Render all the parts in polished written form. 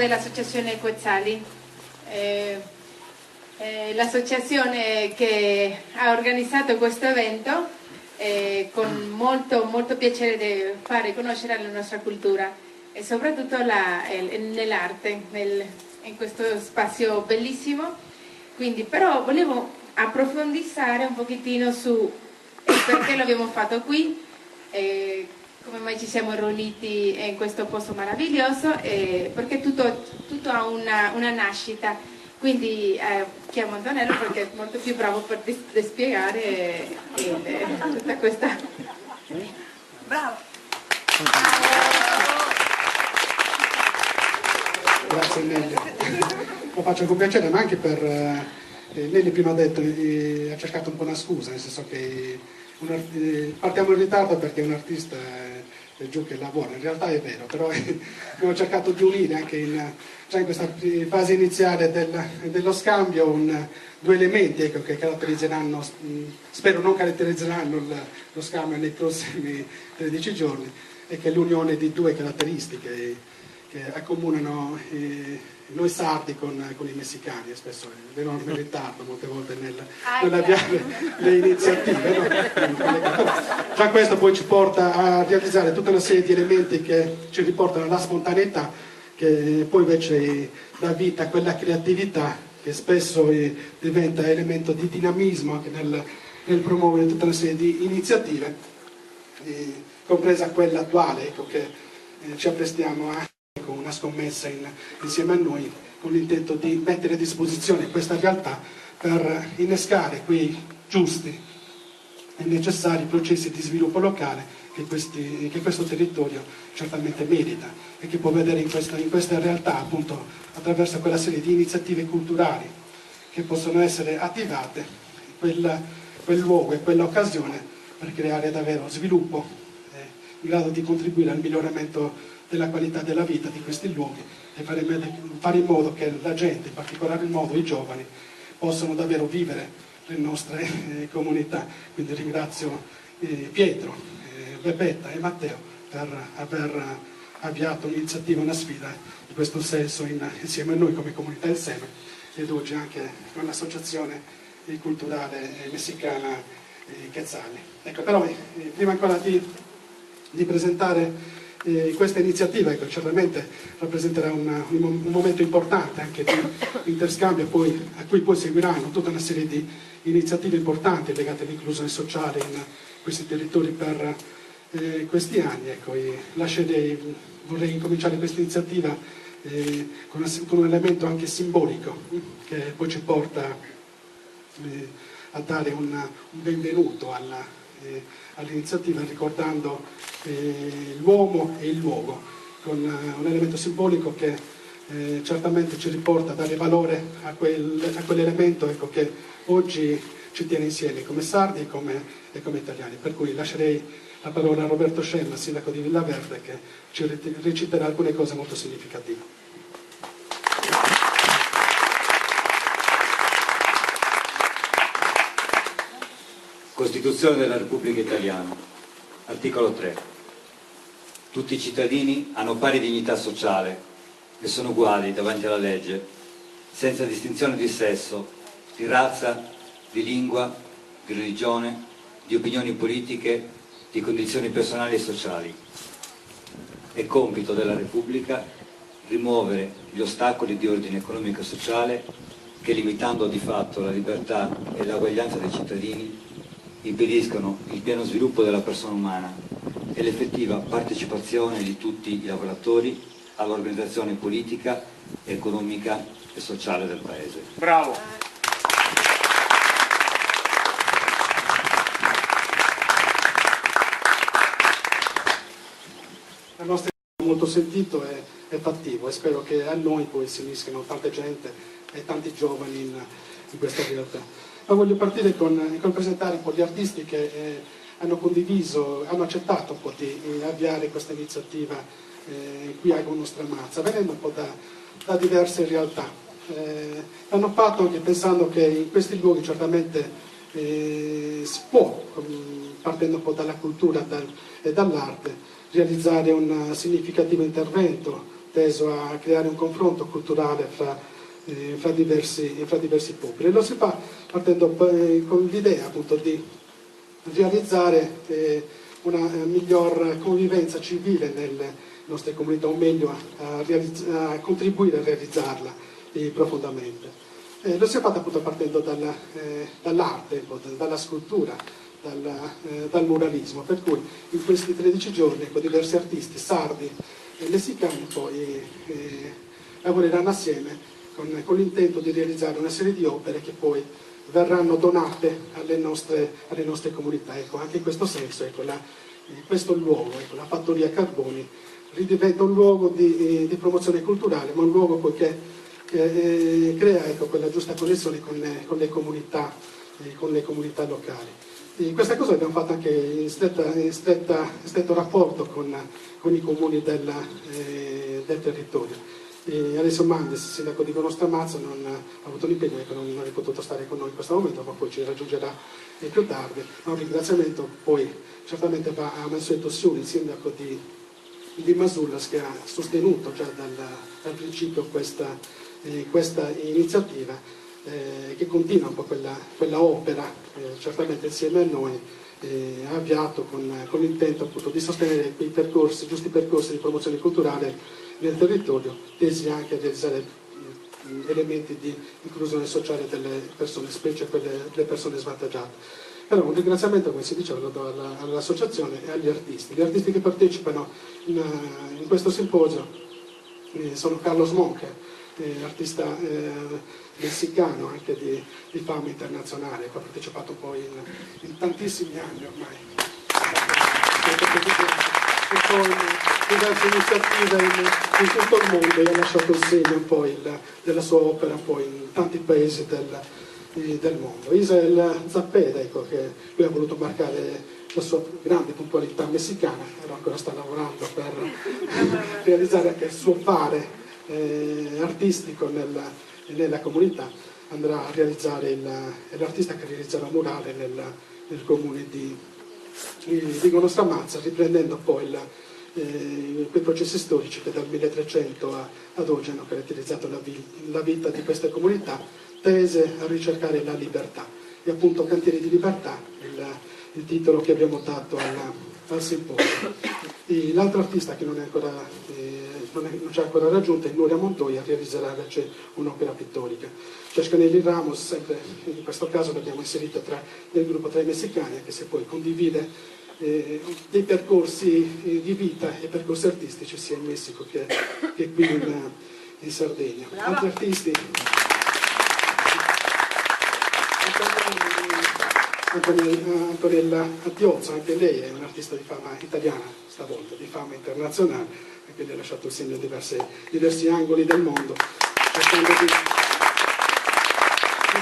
dell'associazione Quetzali, l'associazione che ha organizzato questo evento con molto piacere di fare conoscere la nostra cultura e soprattutto nell'arte, in questo spazio bellissimo. Quindi però volevo approfondire un pochettino su perché lo abbiamo fatto qui, come mai ci siamo riuniti in questo posto meraviglioso, perché tutto ha una nascita. Quindi chiamo Antonello perché è molto più bravo per spiegare tutta questa... Bravo! Grazie Nelly. Lo faccio con piacere, ma anche per... Nelly prima ha detto, ha cercato un po' una scusa, nel senso che partiamo in ritardo perché un artista è giù che lavora, in realtà è vero, però abbiamo cercato di unire anche già in questa fase iniziale dello scambio due elementi, ecco, che caratterizzeranno, spero non caratterizzeranno lo scambio nei prossimi 13 giorni, e che è l'unione di due caratteristiche che accomunano noi sardi con i messicani, e spesso l'enorme ritardo molte volte nell'avviare le iniziative, no? Già questo poi ci porta a realizzare tutta una serie di elementi che ci riportano alla spontaneità, che poi invece dà vita a quella creatività che spesso diventa elemento di dinamismo anche nel promuovere tutta una serie di iniziative, compresa quella attuale, ecco, che ci apprestiamo a con una scommessa insieme a noi, con l'intento di mettere a disposizione questa realtà per innescare quei giusti e necessari processi di sviluppo locale che questo territorio certamente merita e che può vedere in questa realtà, appunto, attraverso quella serie di iniziative culturali che possono essere attivate, quel luogo e quell'occasione per creare davvero sviluppo in grado di contribuire al miglioramento della qualità della vita di questi luoghi e fare in modo che la gente, in particolar modo i giovani, possano davvero vivere le nostre comunità. Quindi ringrazio Pietro, Bebetta e Matteo per aver avviato un'iniziativa, una sfida in questo senso insieme a noi come comunità Il Seme ed oggi anche con l'associazione culturale messicana Quetzali. Ecco, però prima ancora di presentare questa iniziativa, ecco, certamente rappresenterà un momento importante anche di interscambio a cui poi seguiranno tutta una serie di iniziative importanti legate all'inclusione sociale in questi territori per questi anni. Ecco, vorrei incominciare questa iniziativa con un elemento anche simbolico che poi ci porta a dare un benvenuto all'iniziativa ricordando l'uomo e il luogo, con un elemento simbolico che certamente ci riporta a dare valore a quell'elemento, ecco, che oggi ci tiene insieme come sardi e come italiani. Per cui lascerei la parola a Roberto Scelma, sindaco di Villaverde, che ci reciterà alcune cose molto significative. Costituzione della Repubblica Italiana, articolo 3. Tutti i cittadini hanno pari dignità sociale e sono uguali davanti alla legge, senza distinzione di sesso, di razza, di lingua, di religione, di opinioni politiche, di condizioni personali e sociali. È compito della Repubblica rimuovere gli ostacoli di ordine economico e sociale che, limitando di fatto la libertà e l'uguaglianza dei cittadini, impediscono il pieno sviluppo della persona umana e l'effettiva partecipazione di tutti i lavoratori all'organizzazione politica, economica e sociale del Paese. Bravo! La nostra è molto sentito e fattivo e spero che a noi poi si uniscano tanta gente e tanti giovani in questa realtà. Ma voglio partire col presentare un po' gli artisti che hanno condiviso, hanno accettato un po' di avviare questa iniziativa qui a Agono Stramazza, venendo un po' da diverse realtà. L'hanno fatto anche pensando che in questi luoghi certamente si può, partendo un po' dalla cultura e dall'arte, realizzare un significativo intervento teso a creare un confronto culturale fra diversi popoli. E lo si fa partendo con l'idea appunto di realizzare una miglior convivenza civile nelle nostre comunità, o meglio a contribuire a realizzarla profondamente. Lo si è fatto appunto partendo dall'arte, dalla scultura, dal muralismo, per cui in questi 13 giorni diversi artisti sardi e messicani poi lavoreranno assieme con l'intento di realizzare una serie di opere che poi verranno donate alle nostre comunità. Ecco, anche in questo senso, ecco, questo luogo, ecco, la fattoria Carboni, ridiventa un luogo di promozione culturale, ma un luogo poi che crea, ecco, quella giusta connessione con le comunità locali. E questa cosa l'abbiamo fatta anche in stretto rapporto con i comuni del territorio. Alessio Mandes, sindaco di Agono Stramazza, non ha avuto l'impegno e non è potuto stare con noi in questo momento, ma poi ci raggiungerà più tardi. Ma un ringraziamento poi certamente va a Mansueto Siuri, il sindaco di Masullas, che ha sostenuto già dal principio questa iniziativa, che continua un po' quella opera, certamente insieme a noi, ha avviato con l'intento appunto di sostenere quei giusti percorsi di promozione culturale nel territorio, tesi anche a realizzare elementi di inclusione sociale delle persone, specie delle persone svantaggiate. Allora, un ringraziamento, come si diceva, lo do all'associazione e agli artisti. Gli artisti che partecipano in questo simposio sono Carlos Monge, artista messicano anche di fama internazionale, che ha partecipato poi in tantissimi anni ormai. E poi diverse iniziative in tutto il mondo e ha lasciato il segno poi della sua opera poi in tanti paesi del mondo. Israel Zappeda, ecco, che lui ha voluto marcare la sua grande puntualità messicana, però ancora sta lavorando per realizzare anche il suo fare artistico nella comunità. Andrà a realizzare l'artista che realizzerà un murale nel comune di Vigo Nostra Mazza, riprendendo poi quei processi storici che dal 1300 ad oggi hanno caratterizzato la vita di queste comunità, tese a ricercare la libertà. E appunto Cantieri di Libertà, il titolo che abbiamo dato al simposio. L'altro artista che non ci ha ancora raggiunto è Nuria Montoya, realizzerà invece un'opera pittorica. Cescanelli Ramos, sempre in questo caso l'abbiamo inserito nel gruppo tra i messicani, anche se poi condivide dei percorsi di vita e percorsi artistici sia in Messico che qui in Sardegna. Altri artisti, Antonella Attiozza, anche lei è un'artista di fama italiana, stavolta di fama internazionale, e quindi ha lasciato il segno in diversi angoli del mondo, cercando di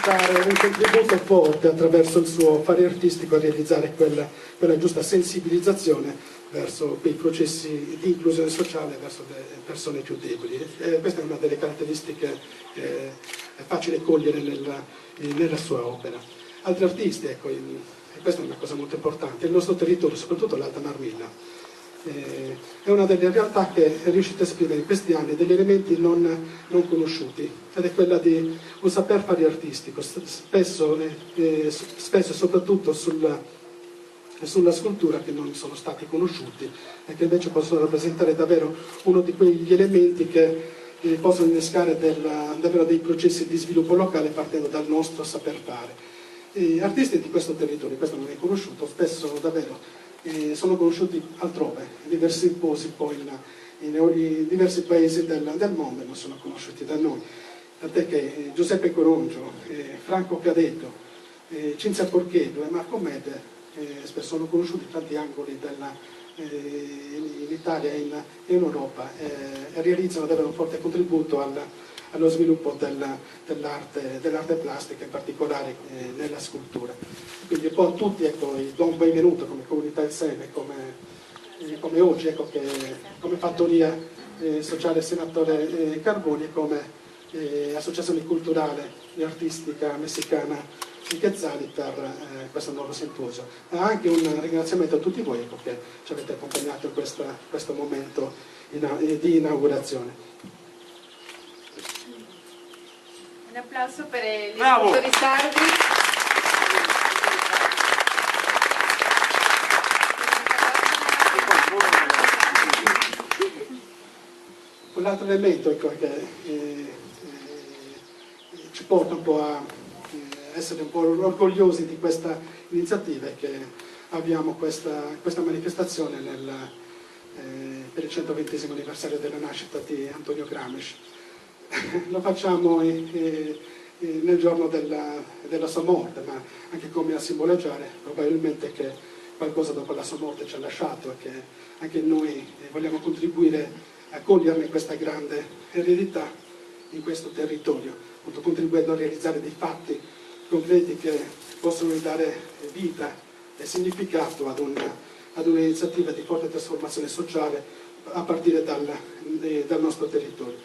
dare un contributo forte attraverso il suo fare artistico a realizzare quella giusta sensibilizzazione verso quei processi di inclusione sociale verso le persone più deboli. Questa è una delle caratteristiche che è facile cogliere nella sua opera. Altri artisti, ecco, e questa è una cosa molto importante, il nostro territorio, soprattutto l'Alta Marmilla, è una delle realtà che è riuscita a esprimere in questi anni degli elementi non conosciuti, ed è quella di un saper fare artistico, spesso e soprattutto sulla scultura, che non sono stati conosciuti e che invece possono rappresentare davvero uno di quegli elementi che possono innescare davvero dei processi di sviluppo locale partendo dal nostro saper fare. Artisti di questo territorio, questo non è conosciuto, spesso davvero sono conosciuti altrove, in diversi simposi poi in diversi paesi del mondo non sono conosciuti da noi, tant'è che Giuseppe Corongio, Franco Cadetto, Cinzia Porchedo e Marco Mede spesso sono conosciuti in tanti angoli in Italia e in Europa e realizzano davvero un forte contributo allo sviluppo dell'arte plastica, in particolare nella scultura. Quindi un po' a tutti, ecco, do un benvenuto come comunità insieme, come oggi, ecco, come fattoria sociale Senatore Carboni e come associazione culturale e artistica messicana di Quetzali per questo nuovo simposio. Anche un ringraziamento a tutti voi, ecco, che ci avete accompagnato in questo momento di inaugurazione. Un applauso per gli scultori sardi. Un altro elemento, ecco, che ci porta un po' a essere un po' orgogliosi di questa iniziativa è che abbiamo questa manifestazione per il 120° anniversario della nascita di Antonio Gramsci. Lo facciamo nel giorno della sua morte, ma anche come a simboleggiare probabilmente che qualcosa dopo la sua morte ci ha lasciato e che anche noi vogliamo contribuire a coglierne questa grande eredità in questo territorio, appunto contribuendo a realizzare dei fatti concreti che possono dare vita e significato ad un'iniziativa di forte trasformazione sociale a partire dal nostro territorio.